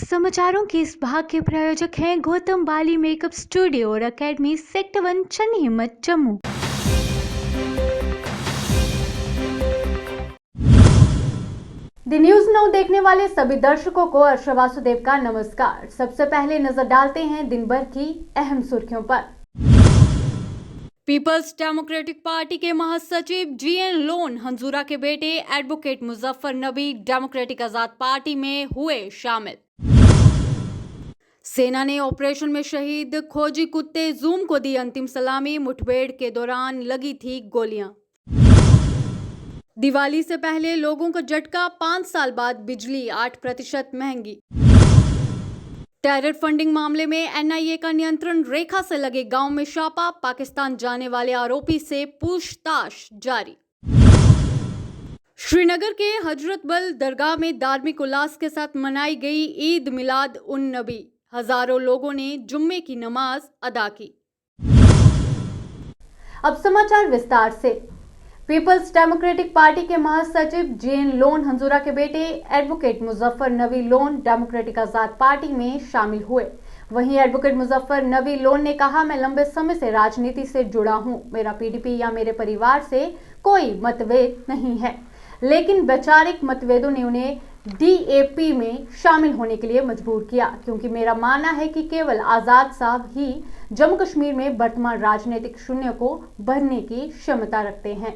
समाचारों के इस भाग के प्रायोजक हैं गौतम बाली मेकअप स्टूडियो और एकेडमी सेक्टर 1 चन्नी हिम्मत जम्मू। द न्यूज नाउ देखने वाले सभी दर्शकों को अर्षा वासुदेव का नमस्कार। सबसे पहले नजर डालते हैं दिन भर की अहम सुर्खियों पर। पीपल्स डेमोक्रेटिक पार्टी के महासचिव जीएन लोन हंजूरा के बेटे एडवोकेट मुजफ्फर नबी डेमोक्रेटिक आजाद पार्टी में हुए शामिल। सेना ने ऑपरेशन में शहीद खोजी कुत्ते जूम को दी अंतिम सलामी। मुठभेड़ के दौरान लगी थी गोलियां। दिवाली से पहले लोगों का झटका, 5 साल बाद बिजली 8% महंगी। टेरर फंडिंग मामले में एनआईए का नियंत्रण रेखा से लगे गांव में छापा। पाकिस्तान जाने वाले आरोपी से पूछताछ जारी। श्रीनगर के हजरत बल दरगाह में धार्मिक उल्लास के साथ मनाई गई ईद मिलाद उन नबी। हजारों लोगों ने जुम्मे की नमाज अदा की। अब समाचार विस्तार से। पीपल्स डेमोक्रेटिक पार्टी के महासचिव जीएन लोन हंजूरा के बेटे एडवोकेट मुजफ्फर नबी लोन डेमोक्रेटिक आजाद पार्टी में शामिल हुए। वहीं एडवोकेट मुजफ्फर नबी लोन ने कहा, मैं लंबे समय से राजनीति से जुड़ा हूं। मेरा पीडीपी या मेरे परिवार से कोई मतभेद नहीं है, लेकिन वैचारिक मतभेदों ने उन्हें डीएपी में शामिल होने के लिए मजबूर किया, क्योंकि मेरा मानना है कि केवल आजाद साहब ही जम्मू कश्मीर में वर्तमान राजनीतिक शून्य को भरने की क्षमता रखते हैं।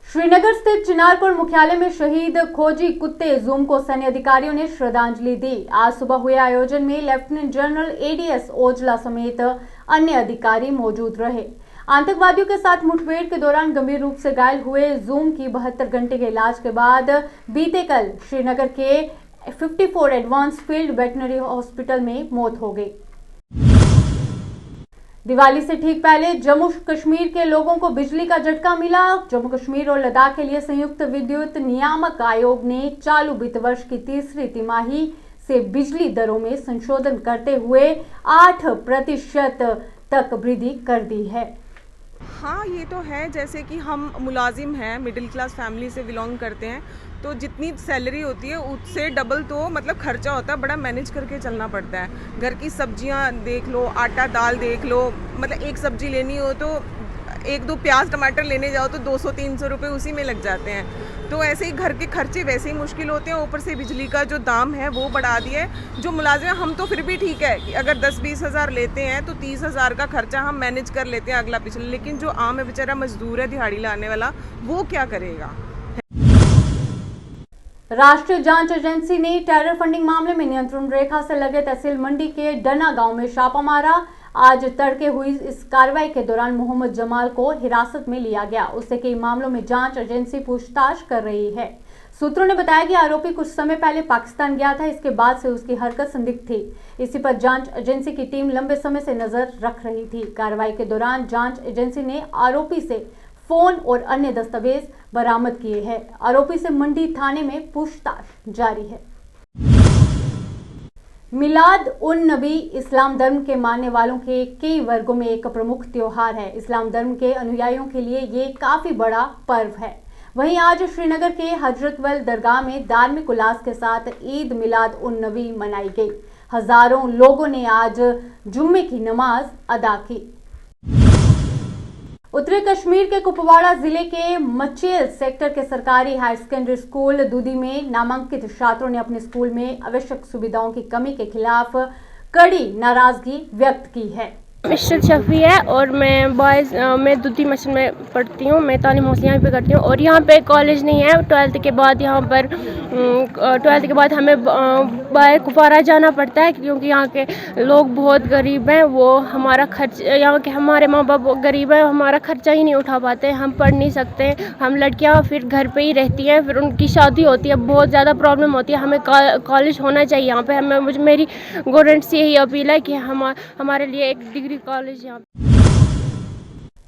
श्रीनगर स्थित चिनारपुर मुख्यालय में शहीद खोजी कुत्ते जूम को सैन्य अधिकारियों ने श्रद्धांजलि दी। आज सुबह हुए आयोजन में लेफ्टिनेंट जनरल एडीएस ओजला समेत अन्य अधिकारी मौजूद रहे। आतंकवादियों के साथ मुठभेड़ के दौरान गंभीर रूप से घायल हुए जूम की 72 घंटे के इलाज के बाद बीते कल श्रीनगर के 54 एडवांस फील्ड वेटनरी हॉस्पिटल में मौत हो गई। दिवाली से ठीक पहले जम्मू कश्मीर के लोगों को बिजली का झटका मिला। जम्मू कश्मीर और लद्दाख के लिए संयुक्त विद्युत नियामक आयोग ने चालू वित्त वर्ष की तीसरी तिमाही से बिजली दरों में संशोधन करते हुए 8% तक वृद्धि कर दी है। हाँ, ये तो है। जैसे कि हम मुलाजिम हैं, मिडिल क्लास फैमिली से बिलोंग करते हैं, तो जितनी सैलरी होती है उससे डबल तो मतलब खर्चा होता है, बड़ा मैनेज करके चलना पड़ता है। घर की सब्जियां देख लो, आटा दाल देख लो, मतलब एक सब्जी लेनी हो तो 1-2 प्याज टमाटर लेने जाओ तो 200-300 रुपये उसी में लग जाते हैं। तो ऐसे ही घर के खर्चे वैसे ही मुश्किल होते हैं, ऊपर से बिजली का जो दाम है वो बढ़ा दिया है। जो मुलाजिम हम तो फिर भी ठीक है कि अगर 10-20 हज़ार लेते हैं तो 30 हज़ार का खर्चा हम मैनेज कर लेते हैं अगला पिछले, लेकिन जो आम है बेचारा मजदूर है, दिहाड़ी लाने वाला, वो क्या करेगा। राष्ट्रीय जांच एजेंसी ने टेरर फंडिंग मामले में नियंत्रण रेखा से लगे तहसील मंडी के डना गांव में छापा मारा। आज तड़के हुई इस कार्रवाई के दौरान मोहम्मद जमाल को हिरासत में लिया गया। उससे कई मामलों में जांच एजेंसी पूछताछ कर रही है। सूत्रों ने बताया कि आरोपी कुछ समय पहले पाकिस्तान गया था, इसके बाद से उसकी हरकत संदिग्ध थी। इसी पर जांच एजेंसी की टीम लंबे समय से नजर रख रही थी। कार्रवाई के दौरान जांच एजेंसी ने आरोपी से फोन और अन्य दस्तावेज बरामद किए हैं। आरोपी से मंडी थाने में पूछताछ जारी है। मिलाद उन नबी इस्लाम धर्म के मानने वालों के कई वर्गों में एक प्रमुख त्योहार है। इस्लाम धर्म के अनुयायियों के लिए ये काफी बड़ा पर्व है। वहीं आज श्रीनगर के हजरत बल दरगाह में धार्मिक उल्लास के साथ ईद मिलाद उन नबी मनाई गई। हजारों लोगों ने आज जुम्मे की नमाज अदा की। उत्तरी कश्मीर के कुपवाड़ा जिले के मचेल सेक्टर के सरकारी हायर सेकेंडरी स्कूल दूधी में नामांकित छात्रों ने अपने स्कूल में आवश्यक सुविधाओं की कमी के खिलाफ कड़ी नाराजगी व्यक्त की है। मिस्टर शफी है और मैं दूधी मशीन में पढ़ती हूँ। मैं तालीम हासिल यहाँ पे करती हूँ और यहाँ पे कॉलेज नहीं है। 12th के बाद यहाँ पर 12th के बाद हमें बाहर कुपवाड़ा जाना पड़ता है, क्योंकि यहाँ के लोग बहुत गरीब हैं। वो हमारा खर्च, यहाँ के हमारे माँ बाप गरीब हैं, हमारा खर्चा ही नहीं उठा पाते। हम पढ़ नहीं सकते। हम लड़कियाँ फिर घर पे ही रहती हैं, फिर उनकी शादी होती है, बहुत ज़्यादा प्रॉब्लम होती है। हमें कॉलेज होना चाहिए यहाँ पे। मेरी गवर्नमेंट से यही अपील है कि हमारे लिए एक डिग्री कॉलेज यहाँ।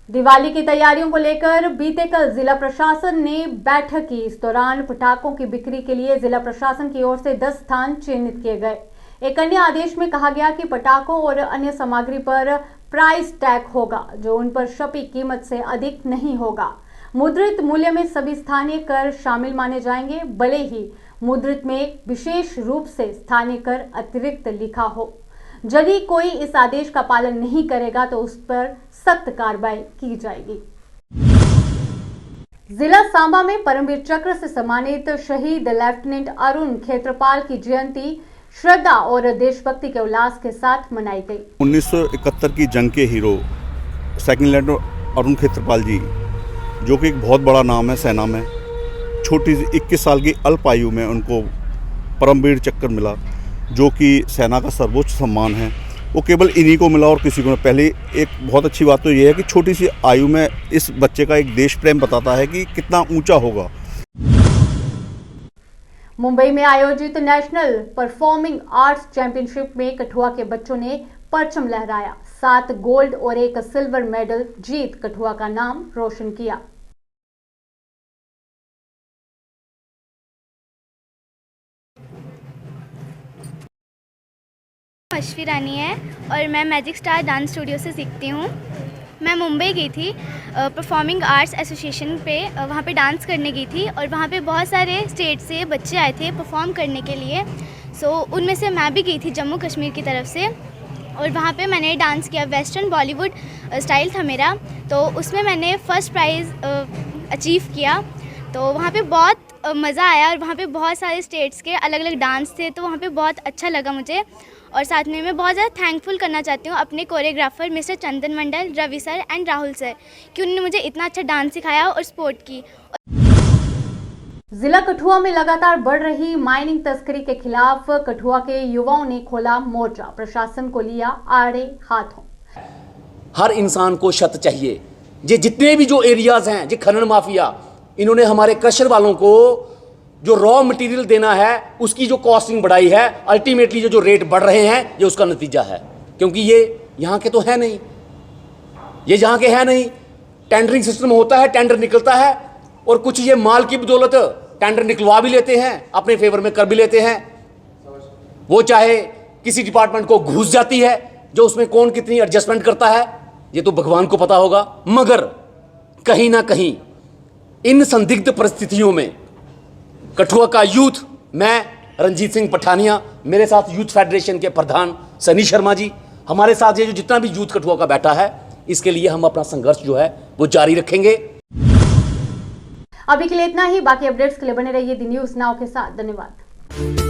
दिवाली की तैयारियों को लेकर बीते कल जिला प्रशासन ने बैठक की। इस दौरान पटाखों की बिक्री के लिए जिला प्रशासन की ओर से 10 स्थान चिन्हित किए गए। एक अन्य आदेश में कहा गया कि पटाखों और अन्य सामग्री पर प्राइस टैग होगा, जो उन पर छपी कीमत से अधिक नहीं होगा। मुद्रित मूल्य में सभी स्थानीय कर शामिल माने जाएंगे। भले ही मुद्रित में विशेष रूप से स्थानीय कर अतिरिक्त लिखा हो। यदि कोई इस आदेश का पालन नहीं करेगा तो उस पर सख्त कार्रवाई की जाएगी। जिला सांबा में परमवीर चक्र से सम्मानित शहीद लेफ्टिनेंट अरुण खेत्रपाल की जयंती श्रद्धा और देशभक्ति के उल्लास के साथ मनाई गई। 1971 की जंग के hero second lieutenant Arun Khetrapal ji, जो कि एक बहुत बड़ा नाम है सेना में, छोटी सी 21 साल की अल्प आयु में उनको परमवीर चक्र मिला, जो कि सेना का सर्वोच्च सम्मान है। वो केवल इन्हीं को मिला और किसी को नहीं। पहले एक बहुत अच्छी बात तो ये है कि छोटी सी आयु में इस बच्चे का एक देश प्रेम बताता है कि कितना ऊंचा होगा। मुंबई में आयोजित नेशनल परफॉर्मिंग आर्ट्स चैंपियनशिप में कठुआ के बच्चों ने परचम लहराया। 7 गोल्ड और 1 सिल्वर मेडल जीत कठुआ का नाम रोशन किया। अश्वी रानी है और मैं मैजिक स्टार डांस स्टूडियो से सीखती हूँ। मैं मुंबई गई थी परफॉर्मिंग आर्ट्स एसोसिएशन पे, वहाँ पे डांस करने गई थी और वहाँ पे बहुत सारे स्टेट से बच्चे आए थे परफॉर्म करने के लिए। उनमें से मैं भी गई थी जम्मू कश्मीर की तरफ से और वहाँ पे मैंने डांस किया। वेस्टर्न बॉलीवुड स्टाइल था मेरा, तो उसमें मैंने फर्स्ट प्राइज़ अचीव किया। तो वहाँ पे बहुत मज़ा आया और वहाँ पे बहुत सारे स्टेट्स के अलग अलग डांस थे, तो वहाँ पे बहुत अच्छा लगा मुझे। और साथ में मैं बहुत ज़्यादा थैंकफुल करना चाहती हूँ अपने choreographer mister Chandan Mandal, Ravi sir and Rahul sir, कि उन्होंने मुझे इतना अच्छा डांस सिखाया और सपोर्ट की। जिला कठुआ में लगातार बढ़ रही माइनिंग तस्करी के खिलाफ कठुआ के युवाओं ने खोला मोर्चा, प्रशासन को लिया आड़े हाथों। हर इंसान को छत चाहिए। ये जितने भी जो एरियाज हैं, ये खनन माफिया, इन्होंने हमारे क्रशर वालों को जो रॉ मटेरियल देना है उसकी जो कॉस्टिंग बढ़ाई है, अल्टीमेटली जो रेट बढ़ रहे हैं, ये उसका नतीजा है। क्योंकि ये यहाँ के तो है नहीं, ये यहाँ के है नहीं। टेंडरिंग सिस्टम होता है, टेंडर निकलता है और कुछ ये माल की बदौलत टेंडर निकलवा भी लेते हैं, अपने फेवर में कर भी लेते हैं। वो चाहे किसी डिपार्टमेंट को घुस जाती है, जो उसमें कौन कितनी एडजस्टमेंट करता है ये तो भगवान को पता होगा। मगर कहीं ना कहीं इन संदिग्ध परिस्थितियों में कठुआ का यूथ, मैं रंजीत सिंह पठानिया, मेरे साथ यूथ फेडरेशन के प्रधान सनी शर्मा जी, हमारे साथ ये जो जितना भी यूथ कठुआ का बैठा है, इसके लिए हम अपना संघर्ष जो है वो जारी रखेंगे। अभी के लिए इतना ही। बाकी अपडेट्स के लिए बने रहिए दी न्यूज़ नाउ के साथ। धन्यवाद।